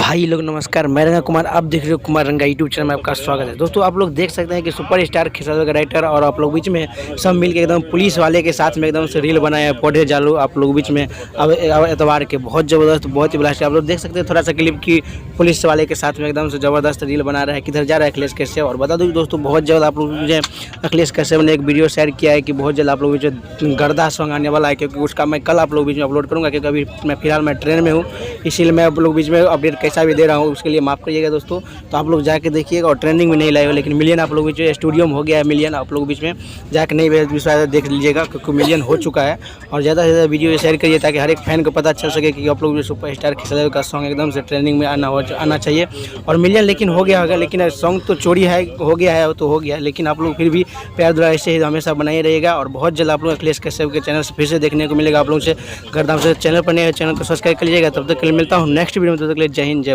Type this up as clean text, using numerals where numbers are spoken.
भाई लोग नमस्कार, मैं रंगा कुमार। आप देख रहे हो कुमार रंगा यूट्यूब चैनल में आपका स्वागत है। दोस्तों आप लोग देख सकते हैं कि सुपरस्टार खेसारी का राइटर और आप लोग बीच में सब मिलके एकदम पुलिस वाले के साथ में एकदम से रील बनाए हैं। पौधे जालू आप लोग बीच में अब एतवार के बहुत ज़बरदस्त, बहुत ही ब्लास्ट। आप लोग देख सकते हैं थोड़ा सा क्लिप की पुलिस वाले के साथ में एकदम से ज़बरदस्त रील बना रहा है। किधर जा रहा है अखिलेश कश्यप। और बता दूँ दोस्तों, बहुत जल्द आप लोग मुझे अखिलेश कश्यप ने एक वीडियो शेयर किया है कि बहुत जल्द आप लोग मुझे गर्दा सॉन्ग आने वाला है, क्योंकि उसका मैं कल आप लोग बीच में अपलोड करूँगा, क्योंकि अभी मैं फिलहाल मैं ट्रेन में हूँ, इसीलिए मैं आप लोग बीच में अपडेट कैसा भी दे रहा हूँ उसके लिए माफ़ करिएगा दोस्तों। तो आप लोग जाके देखिएगा। और ट्रेंडिंग में नहीं लाए हो, लेकिन मिलियन आप लोग बीच में स्टूडियो में हो गया है मिलियन। आप लोग बीच में जाके नहीं विश्वास देख लीजिएगा, क्योंकि मिलियन हो चुका है। और ज़्यादा से ज़्यादा वीडियो शेयर करिए ताकि हर एक फैन को पता चल सके कि आप लोग जो सुपरस्टार खेसारी का सॉन्ग एकदम से ट्रेंडिंग में आना चाहिए। और मिलियन लेकिन हो गया होगा, लेकिन सॉन्ग तो चोरी है, हो गया है तो हो गया, लेकिन आप लोग फिर भी प्यार दुलार ऐसे ही हमेशा बनाए रहेगा। और बहुत जल्द आप लोग अखिलेश कश्यप के चैनल से फिर से देखने को मिलेगा। आप लोग से गर्दाम से चैनल पर नए चैनल को सब्सक्राइब कर लीजिएगा। तब तक के लिए मिलता हूँ नेक्स्ट वीडियो में। तब तक के लिए जय हिंद।